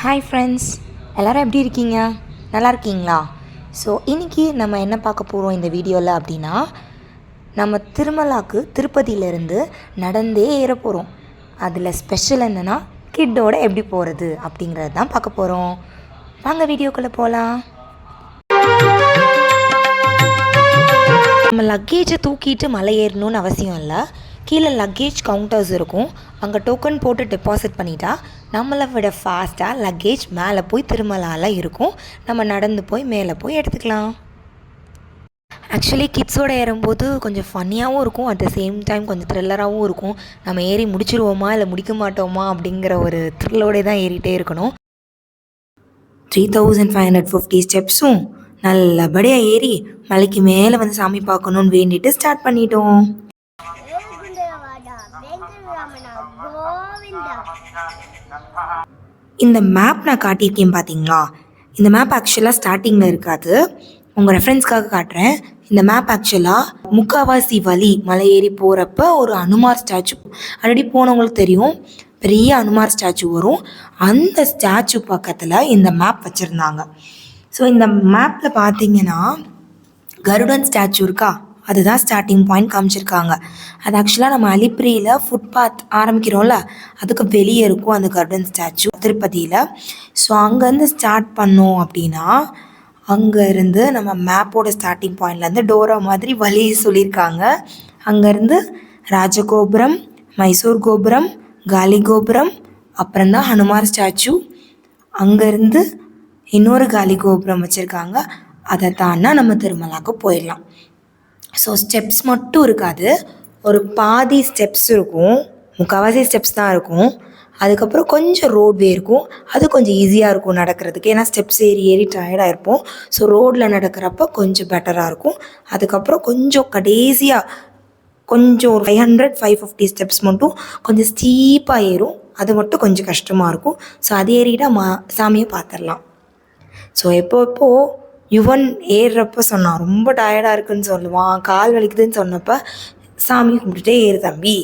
Hi friends, எல்லோரும் எப்படி இருக்கீங்க? நல்லா இருக்கீங்களா? ஸோ இன்றைக்கி நம்ம என்ன பார்க்க போகிறோம் இந்த வீடியோவில் அப்படின்னா, நம்ம திருமலாக்கு திருப்பதியிலேருந்து நடந்தே ஏற போகிறோம். அதில் ஸ்பெஷல் என்னென்னா கிட்டோட எப்படி போகிறது அப்படிங்கிறது தான் பார்க்க போகிறோம். வாங்க வீடியோக்குள்ளே போகலாம். நம்ம லக்கேஜை தூக்கிட்டு மலை ஏறணும்னு அவசியம் இல்லை. கீழே லக்கேஜ் கவுண்டர்ஸ் இருக்கும். அங்கே டோக்கன் போட்டு டெபாசிட் பண்ணிட்டா நம்மளை விட ஃபாஸ்ட்டாக லக்கேஜ் மேலே போய் திருமலால இருக்கும். நம்ம நடந்து போய் மேலே போய் எடுத்துக்கலாம். ஆக்சுவலி கிட்ஸோடு ஏறும்போது கொஞ்சம் ஃபன்னியாகவும் இருக்கும், அட் த சேம் டைம் கொஞ்சம் த்ரில்லராகவும் இருக்கும். நம்ம ஏறி முடிச்சிருவோமா இல்லை முடிக்க மாட்டோமா அப்படிங்கிற ஒரு த்ரில்லோடே தான் ஏறிட்டே இருக்கணும். 3550 ஸ்டெப்ஸும் நல்லபடியாக ஏறி மலைக்கு மேலே வந்து சாமி பார்க்கணுன்னு வேண்டிட்டு ஸ்டார்ட் பண்ணிட்டோம். இந்த மேப் நான் காட்டியிருக்கேன் பார்த்தீங்களா? இந்த மேப் ஆக்சுவலாக ஸ்டார்டிங்கில் இருக்காது, உங்கள் ரெஃபரன்ஸ்க்காக காட்டுறேன். இந்த மேப் ஆக்சுவலாக முக்காவாசி வழி மலை ஏறி போகிறப்ப ஒரு அனுமார் ஸ்டாச்சு, ஆல்ரெடி போனவங்களுக்கு தெரியும், பெரிய அனுமார் ஸ்டாச்சு வரும். அந்த ஸ்டாச்சு பக்கத்தில் இந்த மேப் வச்சுருந்தாங்க. ஸோ இந்த மேப்பில் பார்த்தீங்கன்னா கருடன் ஸ்டாச்சு இருக்கா, அதுதான் ஸ்டார்டிங் பாயிண்ட் காமிச்சிருக்காங்க. அது ஆக்சுவலாக நம்ம அலிப்பிரியில் ஃபுட்பாத் ஆரம்பிக்கிறோம்ல, அதுக்கு வெளியே இருக்கும் அந்த கருடன் ஸ்டாச்சு திருப்பதியில். ஸோ அங்கேருந்து ஸ்டார்ட் பண்ணோம் அப்படின்னா அங்கேருந்து நம்ம மேப்போட ஸ்டார்டிங் பாயிண்ட்லேருந்து டோரா மாதிரி வழி சொல்லியிருக்காங்க. அங்கேருந்து ராஜகோபுரம், மைசூர் கோபுரம், காலி கோபுரம், அப்புறம்தான் ஹனுமார் ஸ்டாச்சு, அங்கேருந்து இன்னொரு காலி கோபுரம் வச்சுருக்காங்க. அதை தாண்டா நம்ம திருமலாக்கு போயிடலாம். ஸோ ஸ்டெப்ஸ் மட்டும் இருக்காது, ஒரு பாதி ஸ்டெப்ஸ் இருக்கும், முக்கால்வாசி ஸ்டெப்ஸ் தான் இருக்கும். அதுக்கப்புறம் கொஞ்சம் ரோட்வே இருக்கும், அது கொஞ்சம் ஈஸியாக இருக்கும் நடக்கிறதுக்கு, ஏன்னா ஸ்டெப்ஸ் ஏறி ஏறி டயர்டாக இருப்போம். ஸோ ரோட்டில் நடக்கிறப்ப கொஞ்சம் பெட்டராக இருக்கும். அதுக்கப்புறம் கொஞ்சம் கடைசியாக கொஞ்சம் ஒரு 500-550 ஸ்டெப்ஸ் மட்டும் கொஞ்சம் ஸ்டீப்பாக ஏறும், அது மட்டும் கொஞ்சம் கஷ்டமாக இருக்கும். ஸோ அது ஏறிட்டால் சாமியை பார்த்துடலாம். ஸோ எப்போ யுவன் ஏறுறப்ப சொன்னான், ரொம்ப டயர்டாக இருக்குதுன்னு சொல்லுவான், கால் வலிக்குதுன்னு சொன்னப்போ சாமி கும்பிட்டுட்டே ஏறு தம்பி,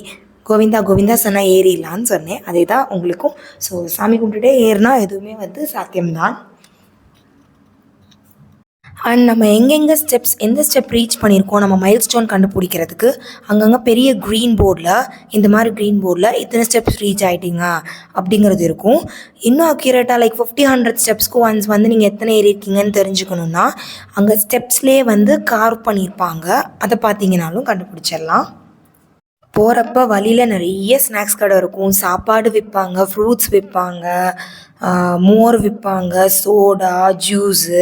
கோவிந்தா கோவிந்தா சொன்னால் ஏறிடலான்னு சொன்னேன். அதே தான் உங்களுக்கும். ஸோ சாமி கும்பிட்டுட்டே ஏறினா எதுவுமே சாத்தியம்தான். அண்ட் நம்ம எங்கெங்கே ஸ்டெப்ஸ் எந்த ஸ்டெப் ரீச் பண்ணியிருக்கோம் நம்ம மைல் ஸ்டோன் கண்டுபிடிக்கிறதுக்கு அங்கங்கே பெரிய க்ரீன் போர்டில், இந்த மாதிரி க்ரீன் போர்டில் இத்தனை ஸ்டெப்ஸ் ரீச் ஆகிட்டீங்க அப்படிங்கிறது இருக்கும். இன்னும் அக்யூரேட்டாக லைக் 50-100 ஸ்டெப்ஸ்க்கு ஒன்ஸ் நீங்கள் எத்தனை ஏறி இருக்கீங்கன்னு தெரிஞ்சுக்கணுன்னா அங்கே ஸ்டெப்ஸ்லேயே கார்வ் பண்ணியிருப்பாங்க, அதை பார்த்தீங்கன்னாலும் கண்டுபிடிச்சிடலாம். போகிறப்ப வழியில் நிறைய ஸ்நாக்ஸ் கடை இருக்கும், சாப்பாடு விற்பாங்க, ஃப்ரூட்ஸ் விற்பாங்க, மோர் விற்பாங்க, சோடா, ஜூஸு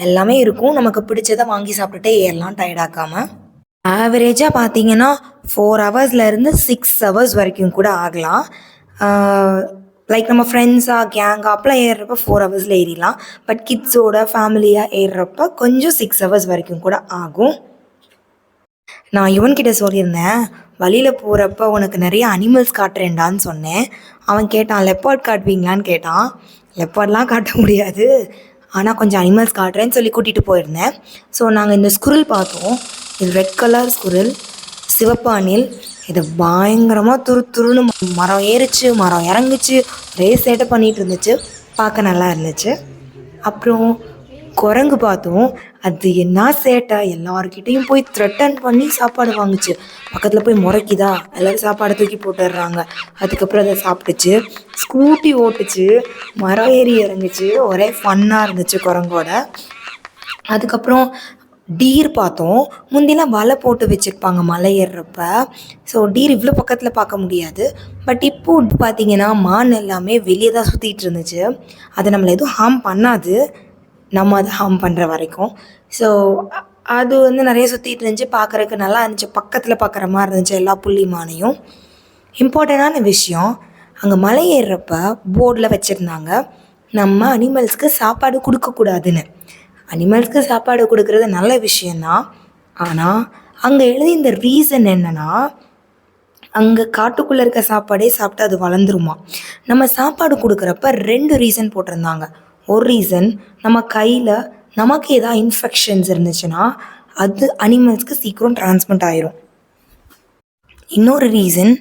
எல்லாமே இருக்கும். நமக்கு பிடிச்சதை வாங்கி சாப்பிட்டுட்டே ஏறலாம் டயர்டாக்காமல். ஆவரேஜாக பார்த்தீங்கன்னா 4 ஹவர்ஸ்லேருந்து 6 ஹவர்ஸ் வரைக்கும் கூட ஆகலாம். லைக் நம்ம ஃப்ரெண்ட்ஸாக கேங்காக அப்பெல்லாம் ஏறுறப்ப 4 ஹவர்ஸில் ஏறிடலாம். பட் கிட்ஸோட ஃபேமிலியாக ஏறுறப்ப கொஞ்சம் 6 ஹவர்ஸ் வரைக்கும் கூட ஆகும். நான் யுவன்கிட்ட சொல்லியிருந்தேன், வழியில் போகிறப்ப உனக்கு நிறைய அனிமல்ஸ் காட்டுறேன்டான்னு சொன்னேன். அவன் கேட்டான், லெப்பார்ட் காட்டுவீங்களான்னு கேட்டான். லெப்பார்ட்லாம் காட்ட முடியாது, ஆனால் கொஞ்சம் அனிமல்ஸ் காட்டுறேன்னு சொல்லி கூட்டிகிட்டு போயிருந்தேன். ஸோ நாங்கள் இந்த ஸ்குரில் பார்த்தோம். இது ரெட் கலர் ஸ்குரில், சிவப்பு அணில். இது பயங்கரமாக துருன்னு மரம் ஏறிச்சு, மரம் இறங்குச்சு, ஒரே சேட்டை பண்ணிகிட்டு இருந்துச்சு, பார்க்க நல்லா இருந்துச்சு. அப்புறம் குரங்கு பார்த்தோம். அது என்ன சேட்டை, எல்லாருக்கிட்டையும் போய் த்ரெட்டன் பண்ணி சாப்பாடு வாங்குச்சு. பக்கத்தில் போய் முறைக்குதா, எல்லோரும் சாப்பாடை தூக்கி போட்டுடுறாங்க. அதுக்கப்புறம் அதை சாப்பிட்டுச்சு, ஸ்கூட்டி ஓட்டுச்சு, மரம் ஏறி இறங்குச்சு, ஒரே ஃபன்னாக இருந்துச்சு குரங்கோட. அதுக்கப்புறம் டீர் பார்த்தோம். முந்திலாம் வலை போட்டு வச்சுருப்பாங்க மலை ஏறுறப்ப. ஸோ டீர் இவ்வளோ பக்கத்தில் பார்க்க முடியாது. பட் இப்போ பார்த்தீங்கன்னா மான் எல்லாமே வெளியே தான் சுற்றிட்டு இருந்துச்சு. அது நம்மளை எதுவும் ஹார்ம் பண்ணாது, நம்ம அதை ஹார்ம் பண்ணுற வரைக்கும். ஸோ அது நிறைய சுற்றிட்டு இருந்துச்சு, பார்க்குறதுக்கு நல்லா இருந்துச்சு, பக்கத்தில் பார்க்குற மாதிரி இருந்துச்சு எல்லா புள்ளி மானையும். இம்பார்ட்டண்டான விஷயம், அங்கே மலை ஏறுறப்ப போர்டில் வச்சுருந்தாங்க, நம்ம அனிமல்ஸ்க்கு சாப்பாடு கொடுக்கக்கூடாதுன்னு. அனிமல்ஸ்க்கு சாப்பாடு கொடுக்குறது நல்ல விஷயந்தான், ஆனால் அங்கே எழுதி இந்த ரீசன் என்னென்னா, அங்கே காட்டுக்குள்ளே இருக்க சாப்பாடே சாப்பிட்டு அது வளர்ந்துருமா. நம்ம சாப்பாடு கொடுக்குறப்ப 2 ரீசன் போட்டிருந்தாங்க. ஒரு ரீசன், நம்ம கையில் நமக்கு ஏதாவது இன்ஃபெக்ஷன்ஸ் இருந்துச்சுன்னா அது அனிமல்ஸ்க்கு சீக்கிரம் ட்ரான்ஸ்மிட் ஆயிரும். இன்னொரு ரீசன்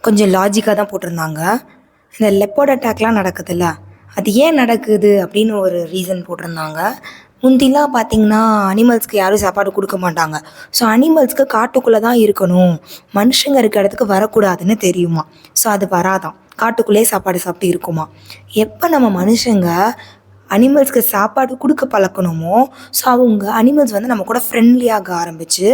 கொஞ்சம் லாஜிக்காக தான் போட்டிருந்தாங்க. இந்த லெப்பர்ட் அட்டாக்லாம் நடக்குதுல்ல, அது ஏன் நடக்குது அப்படின்னு ஒரு ரீசன் போட்டிருந்தாங்க. முந்திலாம் பார்த்திங்கன்னா அனிமல்ஸ்க்கு யாரும் சாப்பாடு கொடுக்க மாட்டாங்க. ஸோ அனிமல்ஸ்க்கு காட்டுக்குள்ளே தான் இருக்கணும், மனுஷங்க இருக்க இடத்துக்கு வரக்கூடாதுன்னு தெரியுமா. ஸோ அது வராதான், காட்டுக்குள்ளேயே சாப்பாடு சாப்பிட்டு இருக்குமா. எப்போ நம்ம மனுஷங்க அனிமல்ஸ்க்கு சாப்பாடு கொடுக்க பழக்கணுமோ, ஸோ அவங்க அனிமல்ஸ் வந்து நம்ம கூட ஃப்ரெண்ட்லியாக ஆரம்பித்து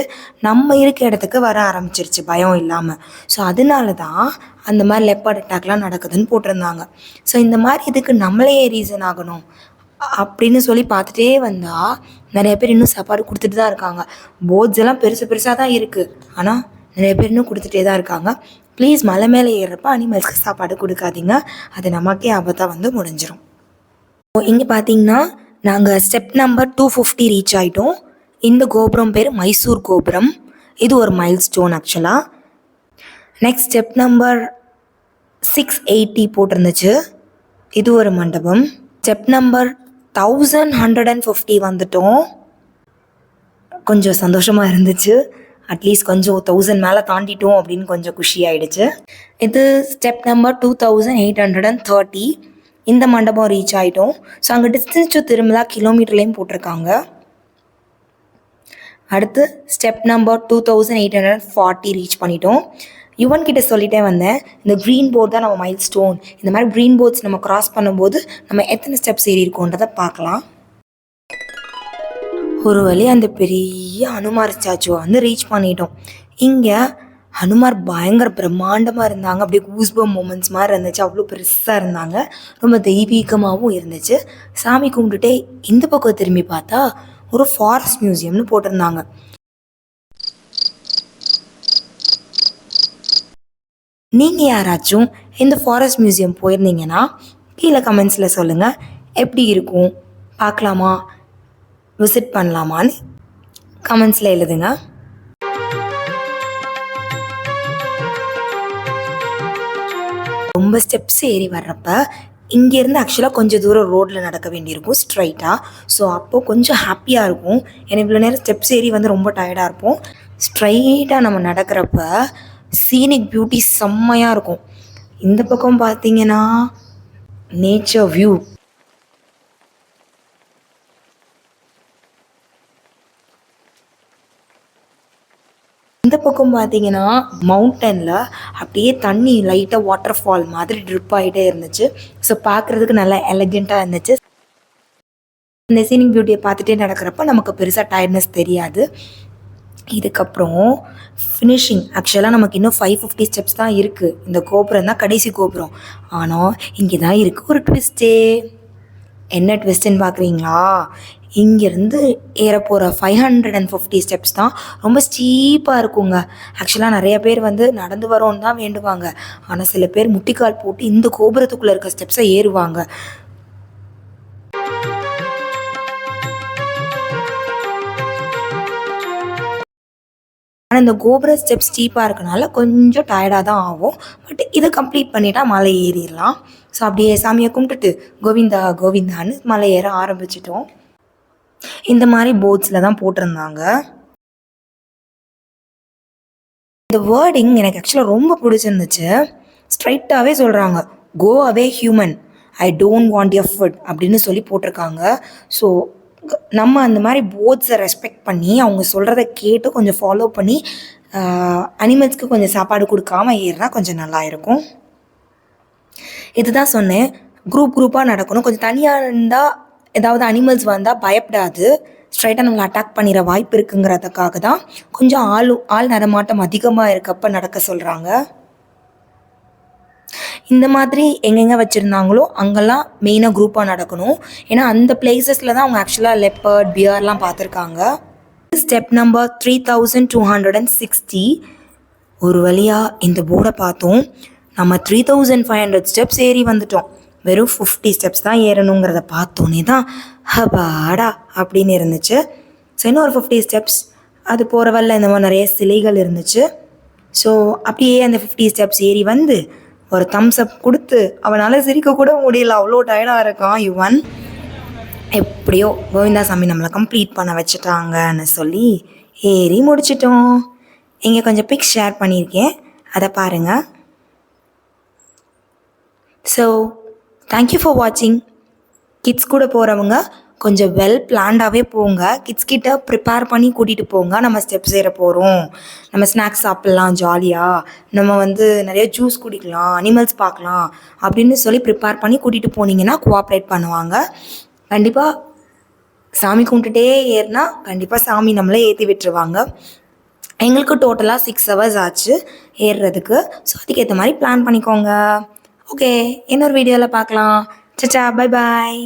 நம்ம இருக்க இடத்துக்கு வர ஆரம்பிச்சிருச்சு பயம் இல்லாமல். ஸோ அதனால தான் அந்த மாதிரி லெப்பர்ட் அட்டாக்லாம் நடக்குதுன்னு போட்டிருந்தாங்க. ஸோ இந்த மாதிரி இதுக்கு நம்மளே ரீசன் ஆகணும் அப்படின்னு சொல்லி பார்த்துட்டே வந்தால் நிறைய பேர் இன்னும் சாப்பாடு கொடுத்துட்டு தான் இருக்காங்க. போட்ஸ் எல்லாம் பெருசு பெருசாக தான் இருக்குது, ஆனால் நிறைய பேர் இன்னும் கொடுத்துட்டே தான் இருக்காங்க. ப்ளீஸ் மலை மேலே ஏறுறப்ப அனிமல்ஸ்க்கு சாப்பாடு கொடுக்காதீங்க, அது நமக்கே ஆபத்தாக வந்து முடிஞ்சிடும். இங்கே பார்த்தீங்கன்னா நாங்கள் ஸ்டெப் நம்பர் 250 ரீச் ஆகிட்டோம். இந்த கோபுரம் பேர் மைசூர் கோபுரம். இது ஒரு மைல் ஸ்டோன் ஆக்சுவலாக. நெக்ஸ்ட் ஸ்டெப் நம்பர் 680 போட்டிருந்துச்சு, இது ஒரு மண்டபம். ஸ்டெப் நம்பர் 1150 வந்துட்டோம். கொஞ்சம் சந்தோஷமாக இருந்துச்சு, அட்லீஸ்ட் கொஞ்சம் 1000 மேலே தாண்டிட்டோம் அப்படின்னு கொஞ்சம் குஷி ஆகிடுச்சு. இது ஸ்டெப் நம்பர் 2830. இந்த மண்டபம் ரீச் ஆகிட்டோம். ஸோ அங்கே டிஸ்டன்ஸ் டு திருமலா கிலோமீட்டர்லேயும் போட்டிருக்காங்க. அடுத்து ஸ்டெப் நம்பர் 2840 ரீச் பண்ணிட்டோம். யுவன் கிட்ட சொல்லிட்டே வந்தேன், இந்த க்ரீன் போர்ட் தான் நம்ம மைல் ஸ்டோன். இந்த மாதிரி க்ரீன் போர்ட்ஸ் நம்ம க்ராஸ் பண்ணும்போது நம்ம எத்தனை ஸ்டெப்ஸ் ஏறி இருக்கோன்றதை பார்க்கலாம். ஒரு வழி அந்த பெரிய ஹனுமார் ஸ்டாச்சுவை வந்து ரீச் பண்ணிட்டோம். இங்கே ஹனுமார் பயங்கர பிரம்மாண்டமாக இருந்தாங்க, அப்படியே கூஸ்பம் மூமெண்ட்ஸ் மாதிரி இருந்துச்சு, அவ்வளோ பெருசாக இருந்தாங்க, ரொம்ப தெய்வீகமாகவும் இருந்துச்சு. சாமி கும்பிட்டுட்டே இந்த பக்கம் திரும்பி பார்த்தா ஒரு ஃபாரஸ்ட் மியூசியம்னு போட்டிருந்தாங்க. நீங்கள் யாராச்சும் இந்த ஃபாரஸ்ட் மியூசியம் போயிருந்தீங்கன்னா கீழே கமெண்ட்ஸில் சொல்லுங்கள், எப்படி இருக்கும், பார்க்கலாமா, விசிட் பண்ணலாமான்னு கமெண்ட்ஸில் எழுதுங்க. ரொம்ப ஸ்டெப்ஸ் ஏறி வர்றப்ப இங்கேருந்து ஆக்சுவலாக கொஞ்சம் தூரம் ரோட்டில் நடக்க வேண்டியிருக்கும் ஸ்ட்ரைட்டாக. ஸோ அப்போது கொஞ்சம் ஹாப்பியாக இருக்கும், ஏன்னா இவ்வளோ நேரம் ஸ்டெப்ஸ் ஏறி வந்து ரொம்ப டயர்டாக இருப்போம். ஸ்ட்ரைட்டாக நம்ம நடக்கிறப்ப சீனிக் பியூட்டி செம்மையாக இருக்கும். இந்த பக்கம் பார்த்தீங்கன்னா நேச்சர் வியூ, இந்த பக்கம் பார்த்தீங்கன்னா மவுண்டனில் அப்படியே தண்ணி லைட்டாக வாட்டர் ஃபால் மாதிரி ட்ரிப் ஆகிட்டே இருந்துச்சு. ஸோ பார்க்குறதுக்கு நல்லா எலகெண்ட்டாக இருந்துச்சு. இந்த சீனிக் பியூட்டியை பார்த்துட்டே நடக்கிறப்ப நமக்கு பெருசாக டயர்ட்னஸ் தெரியாது. இதுக்கப்புறம் ஃபினிஷிங், ஆக்சுவலாக நமக்கு இன்னும் 550 ஸ்டெப்ஸ் தான் இருக்குது. இந்த கோபுரம் தான் கடைசி கோபுரம். ஆனால் இங்கே தான் இருக்குது ஒரு ட்விஸ்ட்டே. என்ன ட்விஸ்ட்டுன்னு பார்க்குறீங்களா? இங்கேருந்து ஏற போகிற 550 ஸ்டெப்ஸ் தான் ரொம்ப ஸ்டீப்பாக இருக்குங்க. ஆக்சுவலாக நிறைய பேர் வந்து நடந்து வரோன்னு தான் வேண்டுவாங்க, ஆனால் சில பேர் முட்டிக்கால் போட்டு இந்த கோபுரத்துக்குள்ளே இருக்க ஸ்டெப்ஸை ஏறுவாங்க. ஆனால் இந்த கோபுர ஸ்டெப்ஸ் ஸ்டீப்பாக இருக்கனால கொஞ்சம் டயர்டாக தான் ஆகும். பட் இதை கம்ப்ளீட் பண்ணிட்டா மலை ஏறிடலாம். ஸோ அப்படியே சாமியை கும்பிட்டுட்டு கோவிந்தா கோவிந்தான்னு மலை ஏற ஆரம்பிச்சிட்டோம். இந்த மாதிரி போர்ட்ஸில் தான் போட்டிருந்தாங்க. இந்த வேர்டிங் எனக்கு ஆக்சுவலாக ரொம்ப பிடிச்சிருந்துச்சு. ஸ்ட்ரைட்டாகவே சொல்கிறாங்க, go away human, I don't want your food அப்படின்னு சொல்லி போட்டிருக்காங்க. ஸோ நம்ம அந்த மாதிரி போர்ட்ஸை ரெஸ்பெக்ட் பண்ணி அவங்க சொல்கிறத கேட்டு கொஞ்சம் ஃபாலோ பண்ணி அனிமல்ஸ்க்கு கொஞ்சம் சாப்பாடு கொடுக்காம ஏறினா கொஞ்சம் நல்லா இருக்கும். இதுதான் சொன்னேன், குரூப்பாக நடக்கணும். கொஞ்சம் தனியாக இருந்தால் ஏதாவது அனிமல்ஸ் வந்தால் பயப்படாது, ஸ்ட்ரைட்டாக நம்மளை அட்டாக் பண்ணிட வாய்ப்பு இருக்குங்கிறதுக்காக தான் கொஞ்சம் ஆள் நடமாட்டம் அதிகமாக இருக்கப்போ நடக்க சொல்கிறாங்க. இந்த மாதிரி எங்கெங்கே வச்சுருந்தாங்களோ அங்கெல்லாம் மெயினாக குரூப்பாக நடக்கணும். ஏன்னா அந்த பிளேசஸில் தான் அவங்க ஆக்சுவலாக லெப்பர்ட், பியர்லாம் பார்த்துருக்காங்க. Step number 3260. ஒரு வழியாக இந்த போர்டை பார்த்தோம். நம்ம 3500 ஸ்டெப்ஸ் ஏறி வந்துட்டோம். வெறும் 50 ஸ்டெப்ஸ் தான் ஏறணுங்கிறத பார்த்தோன்னே தான் ஹபாடா அப்படின்னு இருந்துச்சு. ஸோ இன்னும் ஒரு 50 ஸ்டெப்ஸ், அது போகிற வழியில் இந்த மாதிரி நிறைய சிலைகள் இருந்துச்சு. ஸோ அப்படியே அந்த 50 ஸ்டெப்ஸ் ஏறி வந்து ஒரு தம்ஸ் அப் கொடுத்து அவனால் சிரிக்க கூட முடியல, அவ்வளோ டயர்டாக இருக்கான் யுவன். எப்படியோ கோவிந்தாசாமி நம்மளை கம்ப்ளீட் பண்ண வச்சுட்டாங்கன்னு சொல்லி ஏறி முடிச்சிட்டோம். இங்கே கொஞ்சம் பிக்ஸ் ஷேர் பண்ணியிருக்கேன், அதை பாருங்கள். So, thank you for watching. Kids கூட போகிறவங்க கொஞ்சம் வெல் பிளான்டாகவே போங்க. கிட்ஸ் கிட்ட ப்ரிப்பேர் பண்ணி கூட்டிகிட்டு போங்க. நம்ம ஸ்டெப்ஸ் ஏற போகிறோம், நம்ம ஸ்நாக்ஸ் சாப்பிட்லாம் ஜாலியாக, நம்ம வந்து நிறைய ஜூஸ் குடிக்கலாம், அனிமல்ஸ் பார்க்கலாம் அப்படின்னு சொல்லி ப்ரிப்பேர் பண்ணி கூட்டிகிட்டு போனீங்கன்னா கோஆப்ரேட் பண்ணுவாங்க. கண்டிப்பாக சாமி கும்பிட்டுட்டே ஏறினா கண்டிப்பாக சாமி நம்மளே ஏற்றி விட்டுருவாங்க. எங்களுக்கு டோட்டலாக 6 ஹவர்ஸ் ஆச்சு ஏறுறதுக்கு. ஸோ அதுக்கேற்ற மாதிரி பிளான் பண்ணிக்கோங்க. ஓகே, இன்னொரு வீடியோவில் பார்க்கலாம். சச்சா, பை பாய்.